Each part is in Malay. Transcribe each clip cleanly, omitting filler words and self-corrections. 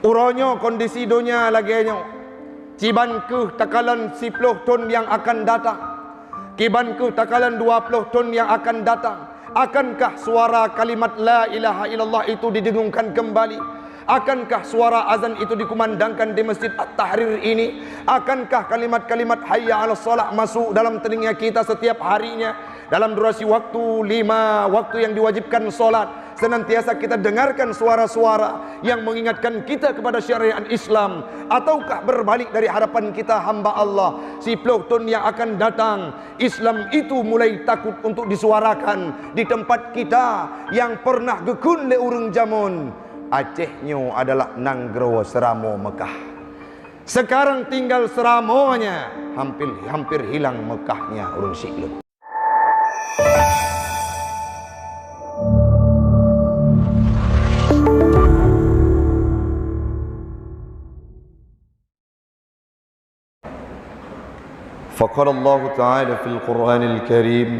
Uronyo kondisi dunia lagi ciban ke takalan 10 tahun yang akan datang, kiban ke takalan 20 tahun yang akan datang. Akankah suara kalimat la ilaha illallah itu didengungkan kembali? Akankah suara azan itu dikumandangkan di Masjid At-Tahrir ini? Akankah kalimat-kalimat hayya 'alas shalah masuk dalam telinga kita setiap harinya? Dalam durasi waktu 5 waktu yang diwajibkan solat, senantiasa kita dengarkan suara-suara yang mengingatkan kita kepada syariat Islam. Ataukah berbalik dari hadapan kita hamba Allah, 10 tahun yang akan datang Islam itu mulai takut untuk disuarakan di tempat kita yang pernah gekun le urung jamun. Acehnya adalah Nanggro Seramo Mekah. Sekarang tinggal Seramonya, hampir hilang Mekahnya urung Siklun. فقال الله تعالى في القرآن الكريم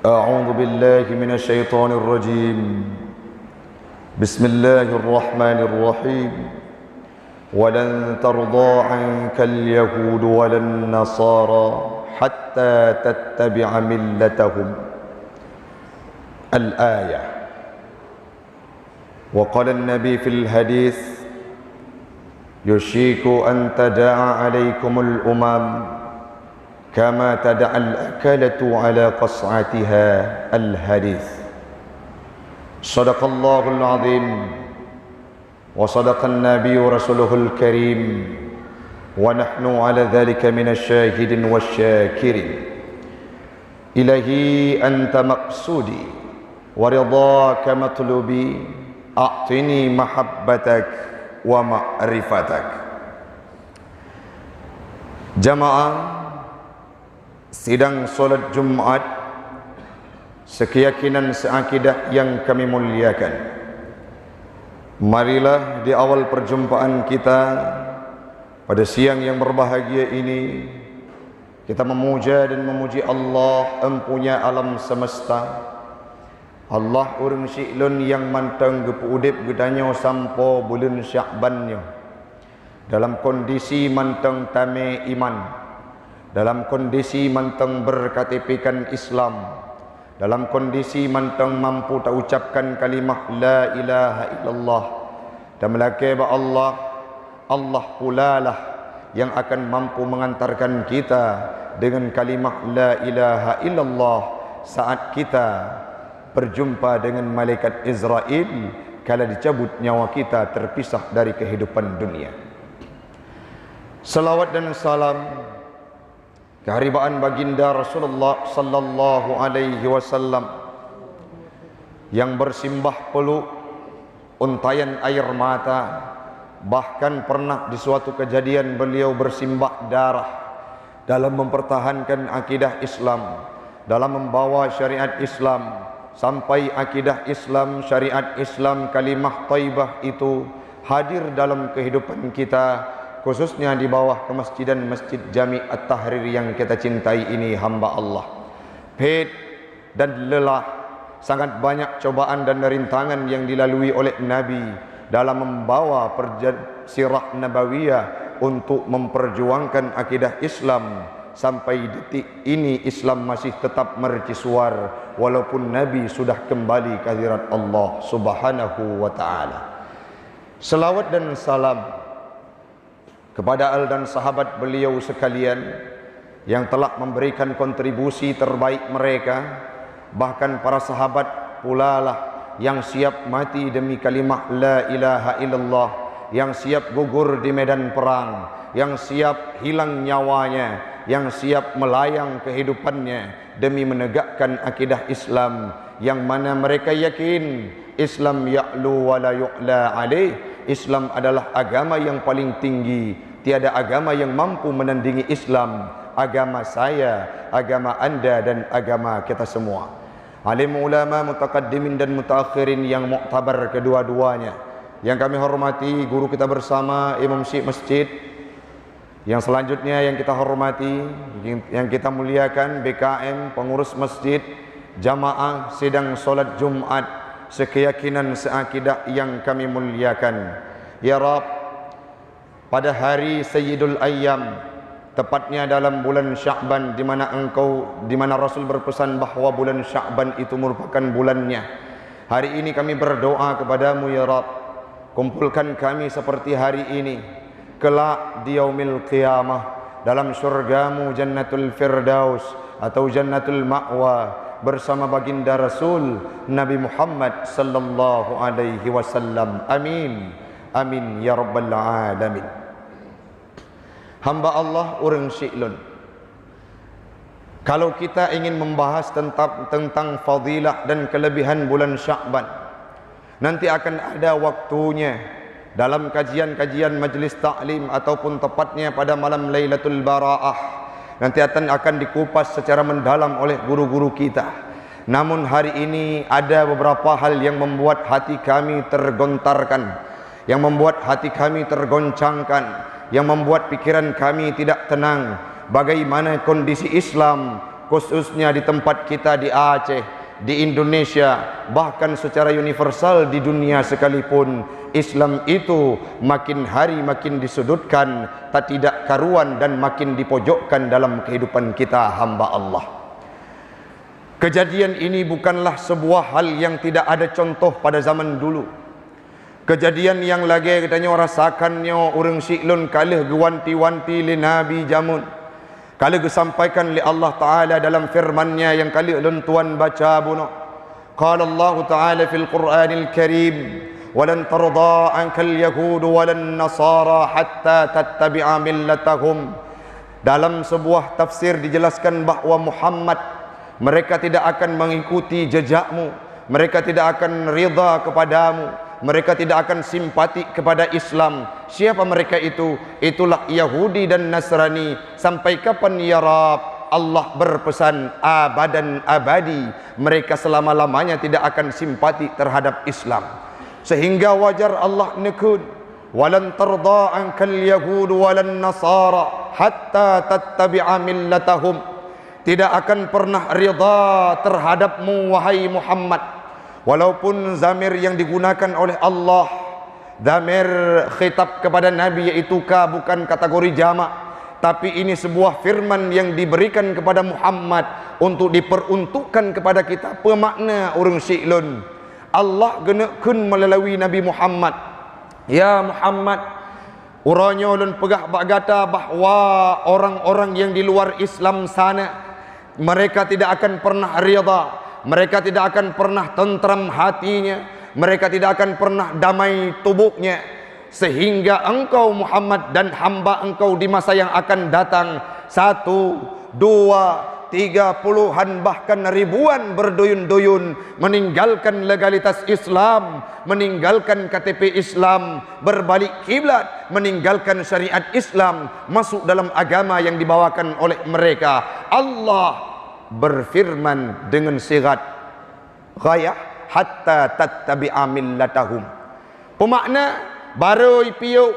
أعوذ بالله من الشيطان الرجيم بسم الله الرحمن الرحيم ولن ترضى عنك اليهود ولا النصارى حتى تتبع ملتهم الآية. وقال النبي في الحديث يشيك أن تداعى عليكم الأمم كما تدعى الأكلة على قصعتها الحديث. صدق الله العظيم وصدق النبي رسوله الكريم ونحن على ذلك من الشاهدين والشاكرين. إلهي أنت مقصودي ورضاك مطلوبي أعطني محبتك wa ma'rifatak. Jamaah sidang solat Jumat sekeyakinan seakidah yang kami muliakan, marilah di awal perjumpaan kita pada siang yang berbahagia ini kita memuja dan memuji Allah empunya alam semesta, Allah urang Siklun yang mantang gepu udip gedanyo sampo bulan Syakbannya dalam kondisi mantang tame iman, dalam kondisi mantang berkatipikan Islam, dalam kondisi mantang mampu tak ucapkan kalimah la ilaha illallah dan melake ba Allah pula lah yang akan mampu mengantarkan kita dengan kalimah la ilaha illallah saat kita berjumpa dengan malaikat Israel kala dicabut nyawa kita terpisah dari kehidupan dunia. Salawat dan salam keharibaan baginda Rasulullah sallallahu alaihi wasallam yang bersimbah peluk, untayan air mata, bahkan pernah di suatu kejadian beliau bersimbah darah dalam mempertahankan akidah Islam, dalam membawa syariat Islam sampai akidah Islam, syariat Islam, kalimah thayyibah itu hadir dalam kehidupan kita, khususnya di bawah kemasjidan Masjid Jami' At-Tahrir yang kita cintai ini hamba Allah. Pahit dan lelah, sangat banyak cobaan dan rintangan yang dilalui oleh Nabi dalam membawa sirah nabawiyah untuk memperjuangkan akidah Islam. Sampai detik ini Islam masih tetap mercusuar walaupun Nabi sudah kembali ke hadirat Allah Subhanahu wa taala. Selawat dan salam kepada al dan sahabat beliau sekalian yang telah memberikan kontribusi terbaik mereka, bahkan para sahabat pula lah yang siap mati demi kalimah la ilaha illallah, yang siap gugur di medan perang, yang siap hilang nyawanya, yang siap melayang kehidupannya demi menegakkan akidah Islam yang mana mereka yakin Islam ya'lu wa la yu'la alaih. Islam adalah agama yang paling tinggi, tiada agama yang mampu menandingi Islam, agama saya, agama anda dan agama kita semua. Alim ulama mutaqaddimin dan mutaakhirin yang muktabar kedua-duanya, yang kami hormati guru kita bersama Imam Syekh Masjid, yang selanjutnya yang kita hormati, yang kita muliakan BKM, pengurus masjid, jamaah sidang solat Jumat sekeyakinan seakidah yang kami muliakan. Ya Rabb, pada hari Sayyidul Ayyam, tepatnya dalam bulan Sya'ban, di mana Rasul berpesan bahawa bulan Sya'ban itu merupakan bulannya. Hari ini kami berdoa kepadamu ya Rabb, kumpulkan kami seperti hari ini kelak di yaumil qiyamah dalam syurgamu Jannatul Firdaus atau Jannatul Ma'wa bersama baginda Rasul Nabi Muhammad sallallahu alaihi wasallam. Amin. Amin ya rabbal alamin. Hamba Allah orang Syi'lun, kalau kita ingin membahas tentang fadilah dan kelebihan bulan Sya'ban, nanti akan ada waktunya dalam kajian-kajian majlis taklim ataupun tepatnya pada malam Lailatul Bara'ah. Nanti akan dikupas secara mendalam oleh guru-guru kita. Namun hari ini ada beberapa hal yang membuat hati kami tergontarkan, yang membuat hati kami tergoncangkan, yang membuat pikiran kami tidak tenang. Bagaimana kondisi Islam khususnya di tempat kita di Aceh, di Indonesia, bahkan secara universal di dunia sekalipun, Islam itu makin hari makin disudutkan, tak tidak karuan dan makin dipojokkan dalam kehidupan kita hamba Allah. Kejadian ini bukanlah sebuah hal yang tidak ada contoh pada zaman dulu. Kejadian yang lagi katanya rasakannya orang Syi'lun kalih gewanti-wanti li Nabi jamun, kalih disampaikan li Allah Ta'ala dalam firman-Nya yang kalih lentuan baca buno. Qala Allah Ta'ala fil Qur'anil Karim, walan tarda ankal yahud walan nasara hatta tattabi'a millatahum. Dalam sebuah tafsir dijelaskan bahawa Muhammad, mereka tidak akan mengikuti jejakmu, mereka tidak akan rida kepadamu, mereka tidak akan simpati kepada Islam. Siapa mereka itu? Itulah Yahudi dan Nasrani. Sampai kapan ya Rabb? Allah berpesan abadan abadi, mereka selama-lamanya tidak akan simpati terhadap Islam. Sehingga wajar Allah nekun, walan tarda ankal yahud walan nasara hatta tattabi'a millatahum. Tidak akan pernah rida terhadapmu wahai Muhammad, walaupun zamir yang digunakan oleh Allah, zamir khitab kepada Nabi, yaitu ka, bukan kategori jamak, tapi ini sebuah firman yang diberikan kepada Muhammad untuk diperuntukkan kepada kita. Pemakna orang Syi'lun, Allah genekeun melalui Nabi Muhammad, ya Muhammad, uranya ulun pegah bagata bahawa orang-orang yang di luar Islam sana, mereka tidak akan pernah rida, mereka tidak akan pernah tentram hatinya, mereka tidak akan pernah damai tubuhnya, sehingga engkau Muhammad dan hamba engkau di masa yang akan datang 1, 2, 30-an bahkan ribuan berduyun-duyun meninggalkan legalitas Islam, meninggalkan KTP Islam, berbalik kiblat, meninggalkan syariat Islam, masuk dalam agama yang dibawakan oleh mereka. Allah berfirman dengan sigat ghayah hatta tattabi'a millatahum. Pemakna baru ipiu,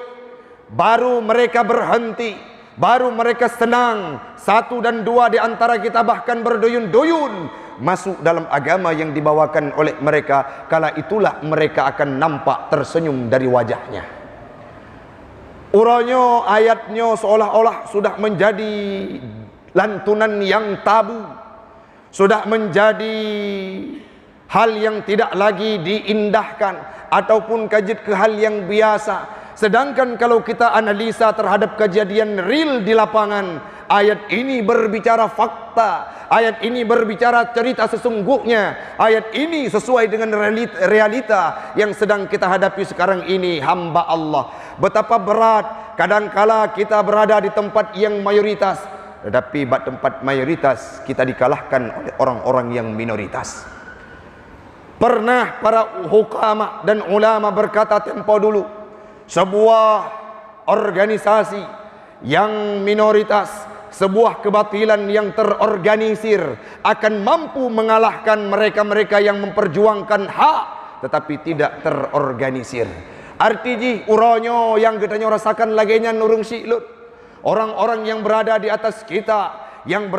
baru mereka berhenti, baru mereka senang. 1 dan 2 di antara kita bahkan berduyun-duyun masuk dalam agama yang dibawakan oleh mereka. Kala itulah mereka akan nampak tersenyum dari wajahnya. Uranya ayatnya seolah-olah sudah menjadi lantunan yang tabu, sudah menjadi hal yang tidak lagi diindahkan ataupun kajit ke hal yang biasa. Sedangkan kalau kita analisa terhadap kejadian real di lapangan, ayat ini berbicara fakta, ayat ini berbicara cerita sesungguhnya, ayat ini sesuai dengan realita yang sedang kita hadapi sekarang ini hamba Allah. Betapa berat kadangkala kita berada di tempat yang mayoritas, tetapi bak tempat mayoritas kita dikalahkan oleh orang-orang yang minoritas. Pernah para hukama dan ulama berkata tempo dulu, sebuah organisasi yang minoritas, sebuah kebatilan yang terorganisir akan mampu mengalahkan mereka-mereka yang memperjuangkan hak tetapi tidak terorganisir. Artinya uronyo yang kita rasakan laginya nurung Syi'lun, orang-orang yang berada di atas kita, yang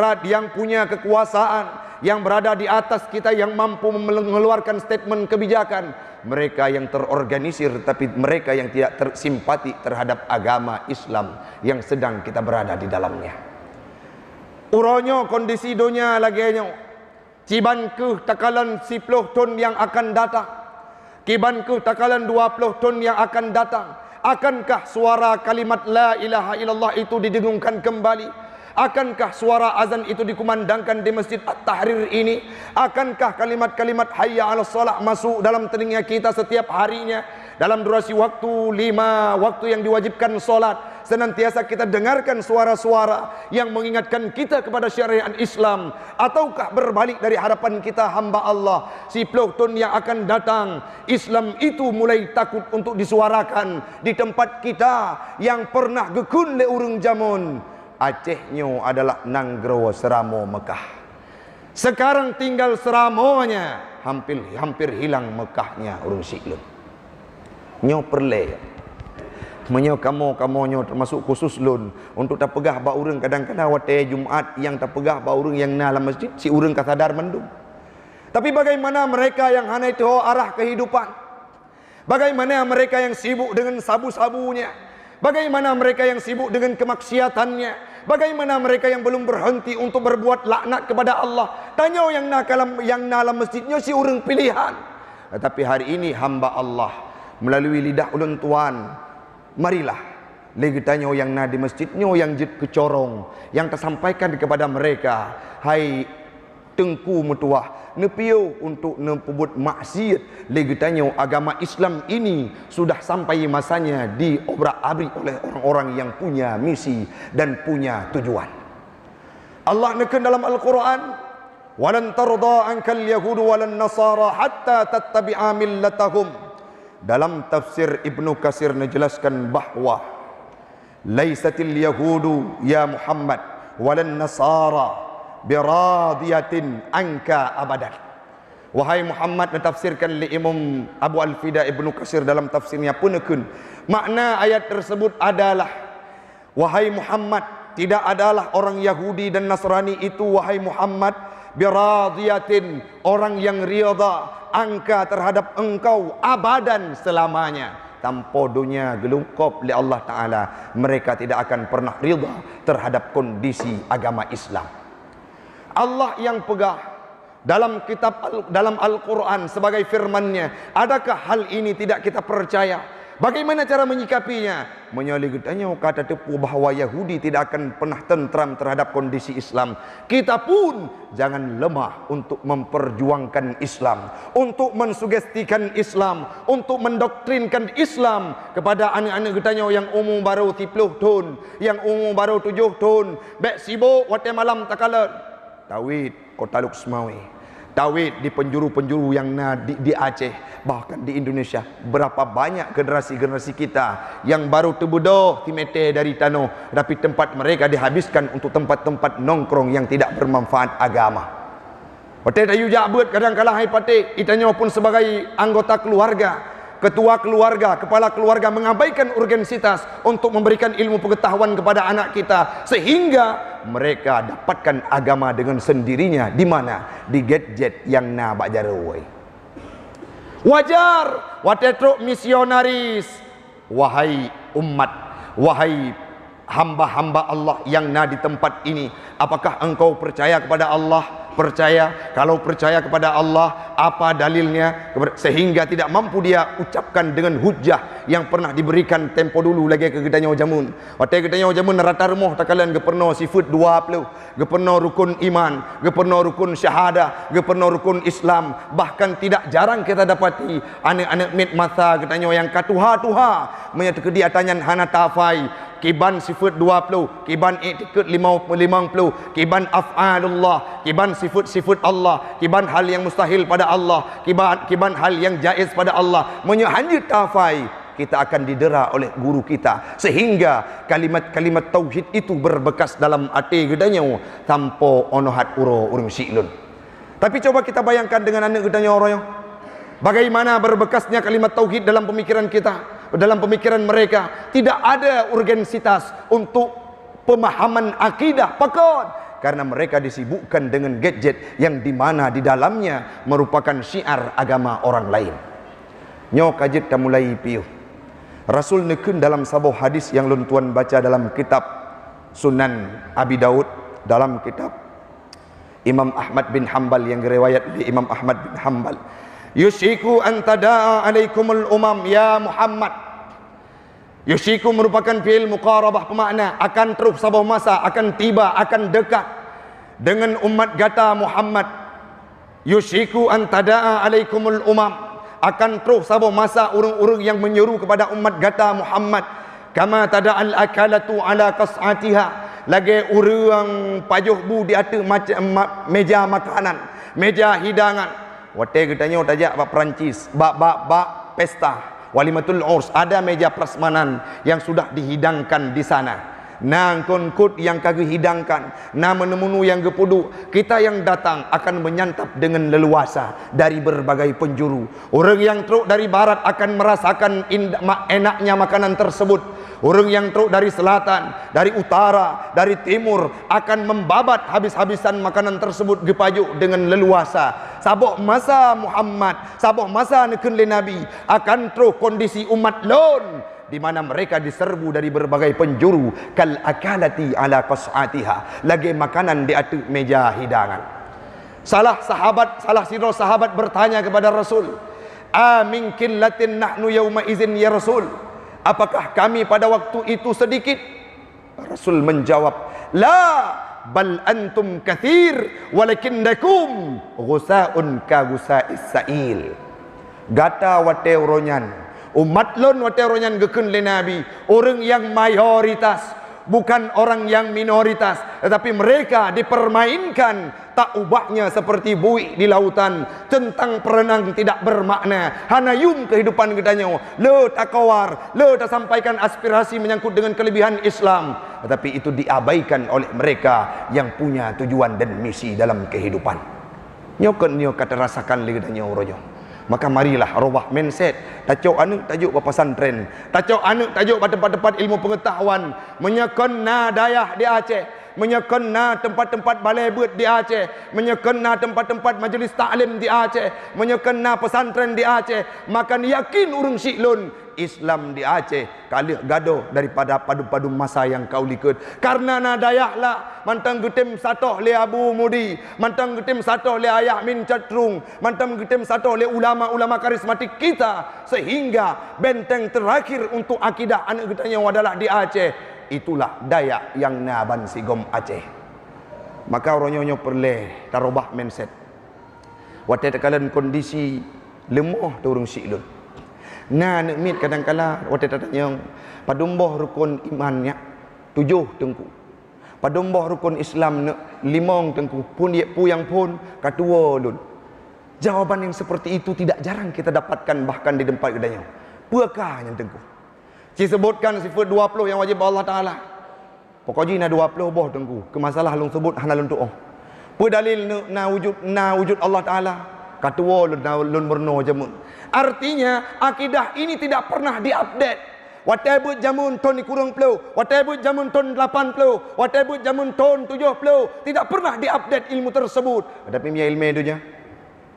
punya kekuasaan, yang berada di atas kita, yang mampu mengeluarkan statement kebijakan, mereka yang terorganisir, tapi mereka yang tidak tersimpati terhadap agama Islam yang sedang kita berada di dalamnya. Uronyo kondisi dunia lagi ciban ke takalan 10 tahun yang akan datang, kiban ke takalan 20 tahun yang akan datang. Akankah suara kalimat la ilaha illallah itu didengungkan kembali? Akankah suara azan itu dikumandangkan di Masjid At-Tahrir ini? Akankah kalimat-kalimat hayya 'alas shalah masuk dalam telinga kita setiap harinya? Dalam durasi waktu 5 waktu yang diwajibkan solat, senantiasa kita dengarkan suara-suara yang mengingatkan kita kepada syariat Islam. Ataukah berbalik dari harapan kita hamba Allah, 10 tahun yang akan datang Islam itu mulai takut untuk disuarakan di tempat kita yang pernah gekun le urung jamun. Acehnya adalah Nanggro Seramo Mekah. Sekarang tinggal Seramonya, hampir hilang Mekahnya urung Siklun. Nyo perle menyo kamu termasuk khusus lun untuk tak pegah ba urang kadang-kadang wate Jumat yang tak pegah ba urang yang dalam masjid si urang kasadar mendung. Tapi bagaimana mereka yang hana itu arah kehidupan? Bagaimana mereka yang sibuk dengan sabu-sabunya? Bagaimana mereka yang sibuk dengan kemaksiatannya? Bagaimana mereka yang belum berhenti untuk berbuat laknat kepada Allah? Tanya yang dalam masjidnya si urang pilihan. Tetapi hari ini hamba Allah melalui lidah ulun tuan, marilah lagi tanya yang na di masjidnya yang jid kecorong, yang tersampaikan kepada mereka, hai tengku mutuah nepio untuk nepebut maksiat, lagi tanya agama Islam ini sudah sampai masanya diobrak-abrik oleh orang-orang yang punya misi dan punya tujuan. Allah neken dalam Al-Quran, walan tarda ankal yahudu walan nasara hatta tattabi'a millatahum. Dalam tafsir Ibnu Katsir menjelaskan bahawa laisatil yahudu ya Muhammad walan nasara biradiyatin anka abadan. Wahai Muhammad, ditafsirkan oleh Imam Abu Al-Fida Ibnu Katsir dalam tafsirnya punekun. Makna ayat tersebut adalah, wahai Muhammad, tidak adalah orang Yahudi dan Nasrani itu, wahai Muhammad, biradiyatin, orang yang riyadha, angka terhadap engkau abadan selamanya. Tanpa dunia gelungkop oleh Allah Ta'ala, mereka tidak akan pernah rida terhadap kondisi agama Islam. Allah yang pegah dalam dalam Al-Quran sebagai firman-Nya. Adakah hal ini tidak kita percaya? Bagaimana cara menyikapinya? Menyaligatnya kata tepu bahawa Yahudi tidak akan pernah tentram terhadap kondisi Islam. Kita pun jangan lemah untuk memperjuangkan Islam, untuk mensugestikan Islam, untuk mendoktrinkan Islam kepada anak-anak kitanya yang umur baru 10 tahun, yang umur baru 7 tahun. Bek sibuk wate malam takalan tawid Kota Luxmawi, tawid di penjuru-penjuru yang di Aceh, bahkan di Indonesia. Berapa banyak generasi-generasi kita yang baru terbudoh timete dari tanah, tapi tempat mereka dihabiskan untuk tempat-tempat nongkrong yang tidak bermanfaat agama. Patik tayu jabut kadang-kadang hai patik itanya pun sebagai anggota keluarga, ketua keluarga, kepala keluarga mengabaikan urgensitas untuk memberikan ilmu pengetahuan kepada anak kita, sehingga mereka dapatkan agama dengan sendirinya. Di mana? Di gadget yang nabak jaroi. Wajar watetruk misionaris. Wahai umat, wahai hamba-hamba Allah yang di tempat ini, apakah engkau percaya kepada Allah? Percaya. Kalau percaya kepada Allah, apa dalilnya? Sehingga tidak mampu dia ucapkan dengan hujah yang pernah diberikan tempo dulu lagi ke gedanya jamun. Waktu gedanya jamun rata rumah takalan geperno sifat 20, geperno rukun iman, geperno rukun syahadah, geperno rukun Islam. Bahkan tidak jarang kita dapati anak-anak mit masa gedanya yang katuha-tuha menyatakan dia tanya hana tafai, kiban sifat 20, kiban i'tikad 50, kiban af'alullah, kiban sifat-sifat Allah, kiban hal yang mustahil pada Allah, kiban hal yang jaiz pada Allah. Menyanyi tafai, kita akan didera oleh guru kita, sehingga kalimat-kalimat tauhid itu berbekas dalam hati gedanya tanpa onohat uro urung siklun. Tapi coba kita bayangkan dengan anak gedanya orang, bagaimana berbekasnya kalimat tauhid dalam pemikiran kita, dalam pemikiran mereka. Tidak ada urgensitas untuk pemahaman akidah. Pakot karena mereka disibukkan dengan gadget yang dimana di dalamnya merupakan syiar agama orang lain. Nyo kajet dah mulai piuh. Rasul nekun dalam sebuah hadis yang lun tuan baca dalam kitab Sunan Abi Daud, dalam kitab Imam Ahmad bin Hanbal yang riwayat di Imam Ahmad bin Hanbal. Yushiku an tada'a alaikumul umam ya Muhammad. Yushiku merupakan fi'il muqarabah, pemakna akan terus sebuah masa akan tiba, akan dekat dengan umat gata Muhammad. Yushiku an tada'a alaikumul umam, akan terus sebuah masa urang-urang yang menyeru kepada umat gata Muhammad. Kama tada'al akalatu ala qas'atiha, lagi urang pajuh bu di atas meja makanan, meja hidangan. Wate katanya tajak bak Perancis, bak pesta walimatul urs, ada meja prasmanan yang sudah dihidangkan di sana. Nang konkut yang kagak hidangkan, na menemu yang gepudu, kita yang datang akan menyantap dengan leluasa dari berbagai penjuru. Orang yang truk dari barat akan merasakan enaknya makanan tersebut. Orang yang truk dari selatan, dari utara, dari timur akan membabat habis-habisan makanan tersebut gepajuk dengan leluasa. Sabuk masa Muhammad, sabuk masa nekun le Nabi akan truk kondisi umat lon di mana mereka diserbu dari berbagai penjuru, kal akalati ala qas'atiha, lagi makanan di atas meja hidangan. Salah sirah sahabat bertanya kepada Rasul, amin killatin nahnu yauma izin ya Rasul, apakah kami pada waktu itu sedikit? Rasul menjawab, la bal antum kathir walakinnakum ghusaun ka ghusais sa'il. Gata wate uronyan, umat lon wate uronyan gekun le Nabi, orang yang mayoritas, bukan orang yang minoritas, tetapi mereka dipermainkan tak ubahnya seperti buih di lautan, tentang perenang tidak bermakna, hanayum kehidupan katanya, le tak kawar, le tak sampaikan aspirasi menyangkut dengan kelebihan Islam, tetapi itu diabaikan oleh mereka yang punya tujuan dan misi dalam kehidupan. Nyokon nyo kata rasakan le katanya urojo. Maka marilah robah mindset. Tajuk anu tajuk pesantren, tajuk anu tajuk tempat-tempat ilmu pengetahuan, menyekena dayah di Aceh, menyekena tempat-tempat balai buat di Aceh, menyekena tempat-tempat majlis taklim di Aceh, menyekena pesantren di Aceh. Maka yakin urang siklun Islam di Aceh kalih gaduh daripada padu-padu masa yang kau likut. Karena nadayah lah mantang getim satoh le Abu Mudi, mantang getim satoh le Ayah Min Catrung, mantang getim satoh le ulama-ulama karismatik kita, sehingga benteng terakhir untuk akidah anak kita yang adalah di Aceh. Itulah Dayak yang naban sigom Aceh. Maka orangnya perle tarobah mindset. Wate tekalan kondisi lemah tu urang siklun. Nah nak mit kadang-kala wate tatanya padumboh rukun imannya 7 tengku. Padumboh rukun Islam nak 5 tengku. Pun ye puyang pun katua lun. Jawaban yang seperti itu tidak jarang kita dapatkan bahkan di tempat kedanya. Puakah yang tengku? Disebutkan sifat 20 yang wajib Allah Taala. Pokoknya 20 boh tengku. Ke masalah lung sebut hana lun tu'ah. Pu dalil na wujud Allah Taala. Katua lun berno jamun. Artinya akidah ini tidak pernah diupdate. Whatever jamun ton kurang pelu, whatever jamun ton 80, whatever jamun ton 70, tidak pernah diupdate ilmu tersebut. Tetapi punya ilmu itu nya.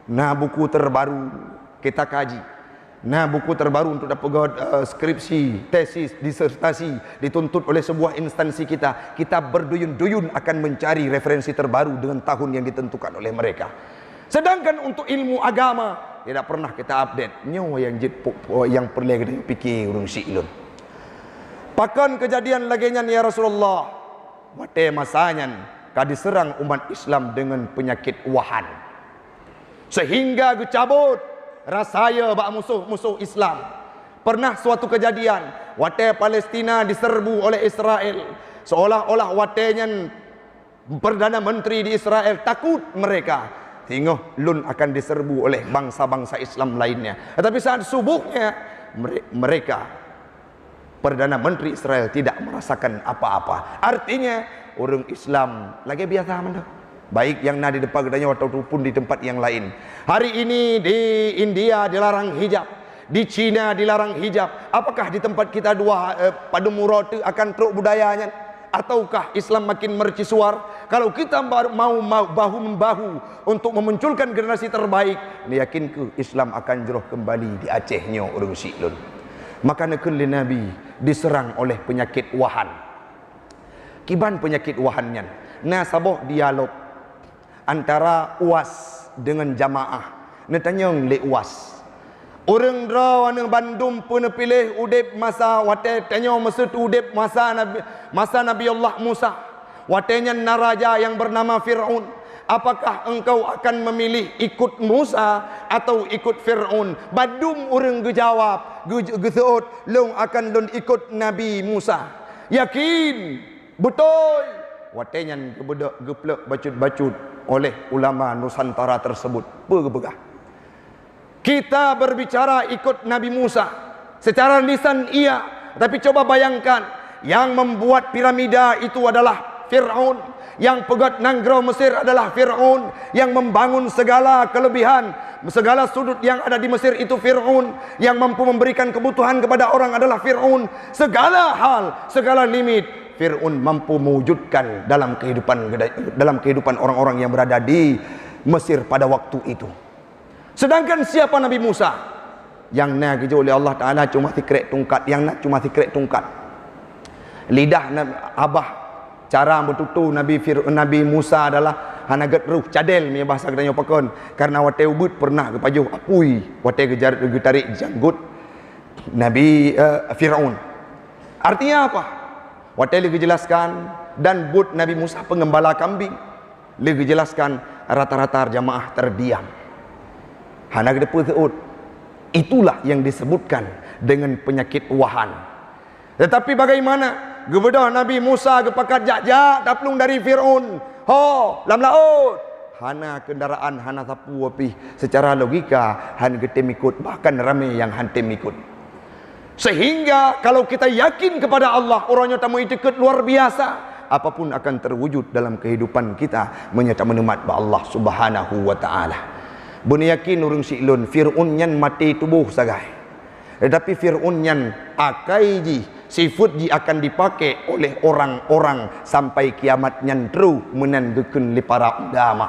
Nah buku terbaru kita kaji. Nah buku terbaru untuk dapat skripsi, tesis, disertasi dituntut oleh sebuah instansi kita. Kita berduyun-duyun akan mencari referensi terbaru dengan tahun yang ditentukan oleh mereka. Sedangkan untuk ilmu agama tidak pernah kita update. Nyo yang perlu kita fikir urang siklun. Pakan kejadian laginya ya Rasulullah. Wate masanya kadiserang umat Islam dengan penyakit wahan. Sehingga gecabut rasaya bak musuh-musuh Islam. Pernah suatu kejadian wate Palestina diserbu oleh Israel. Seolah-olah watenya Perdana Menteri di Israel takut mereka. Tengok lun akan diserbu oleh bangsa-bangsa Islam lainnya. Tetapi saat subuhnya mereka Perdana Menteri Israel tidak merasakan apa-apa. Artinya orang Islam lagi biasa mana. Baik yang di depan gedanya ataupun di tempat yang lain. Hari ini di India dilarang hijab, di Cina dilarang hijab. Apakah di tempat kita dua padu murad akan teruk budayanya? Ataukah Islam makin mercusuar? Kalau kita mau bahu-membahu untuk memunculkan generasi terbaik, ni yakin ke Islam akan jeroh kembali di Acehnya orang Siklun. Maka nekeli Nabi diserang oleh penyakit wahan. Kiban penyakit wahannya. Nah saboh dialog antara UAS dengan jamaah. Netanyong le UAS. Orang draw ane Bandung pun pilih udip masa wate tanyo masa tu udip masa Nabi Allah Musa. Watenya naraja yang bernama Fir'aun. Apakah engkau akan memilih ikut Musa atau ikut Fir'aun? Badum orang gejawab, geseut long akan lon ikut Nabi Musa. Yakin, betul. Watenya gebedak geplek bacut-bacut oleh ulama Nusantara tersebut. Pegah. Kita berbicara ikut Nabi Musa. Secara lisan iya, tapi coba bayangkan, yang membuat piramida itu adalah Fir'aun, yang pegat Nanggro Mesir adalah Fir'aun, yang membangun segala kelebihan, segala sudut yang ada di Mesir itu Fir'aun, yang mampu memberikan kebutuhan kepada orang adalah Fir'aun. Segala hal, segala limit Fir'aun mampu mewujudkan dalam kehidupan orang-orang yang berada di Mesir pada waktu itu. Sedangkan siapa Nabi Musa? Yang nak kerja oleh Allah Ta'ala cuma sikrek tungkat. Yang nak cuma sikrek tungkat. Lidah abah cara bertutu Nabi Musa adalah hanagat ruh cadel punya bahasa kedanya pakon. Karena wate ubud pernah kepajuh apui wate tarik janggut Nabi Fir'aun. Artinya apa? Wate lagi jelaskan dan but Nabi Musa pengembala kambing. Lagi jelaskan rata-rata jamaah terdiam. Hanak depu seut. Itulah yang disebutkan dengan penyakit wahan. Tetapi bagaimana? Gebedah Nabi Musa gepakat jak-jak taplung dari Fir'aun. Ho, lam laut. Hana kendaraan, hana sapu api. Secara logika, han getem ikut. Bahkan ramai yang hantem ikut. Sehingga kalau kita yakin kepada Allah, orangnya tamu itu luar biasa. Apapun akan terwujud dalam kehidupan kita menyata menemat ba Allah Subhanahu wa Ta'ala. Buni yakin urang Siklun Fir'aun nyan mati tubuh sagai. Tetapi Fir'aun nyan akai ji sifat ji akan dipakai oleh orang-orang sampai kiamat nyan teru menandakan li para ulama.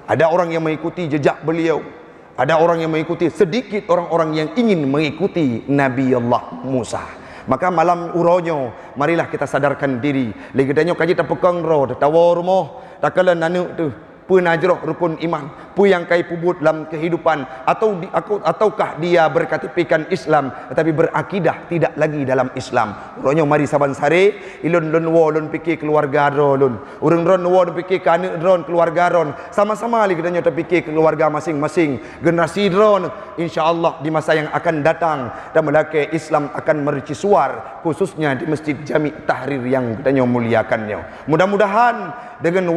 Ada orang yang mengikuti jejak beliau. Ada orang yang mengikuti, sedikit orang-orang yang ingin mengikuti Nabi Allah Musa. Maka malam uronyo, marilah kita sadarkan diri. Legedanyo kaji tapekang ro, tawa rumah, takala nanuk tu. Pu najroh rukun iman, pu yang kai pubut dalam kehidupan, ataukah dia berkatipikan Islam tetapi berakidah tidak lagi dalam Islam. Uronyo mari saban sare ilun lun wo lun fikir keluarga ron, urang ron wo fikir kana ron keluarga ron, sama-sama li kedanyo terfikir keluarga masing-masing, generasi ron insyaallah di masa yang akan datang dan melaki Islam akan mercusuar khususnya di Masjid Jami' Tahrir yang kedanyo muliakannya. Mudah-mudahan dengan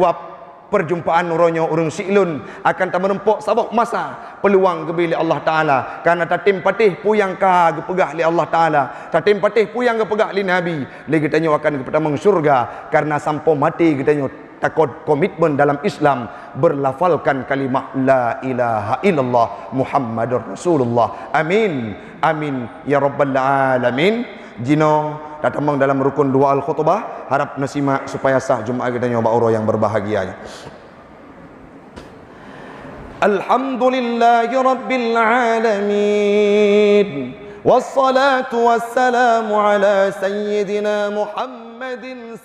perjumpaan uronyo urang Siklun akan tak menempok sabak masa peluang gebili Allah Ta'ala. Karena tatim patih puyang ka gepegah li Allah Ta'ala, tatim patih puyang gepegah li Nabi li getanyo akan kepertamang surga. Karena sampai mati getanyo takut komitmen dalam Islam berlafalkan kalimah la ilaha illallah Muhammadur Rasulullah. Amin amin ya rabbal alamin. Jino datamang dalam rukun dua al-khutbah, harap nasimak supaya sah Jumaat kita nyoba uro yang berbahagianya. Alhamdulillahi rabbil alamin, wassalatu wassalamu ala sayyidina Muhammadin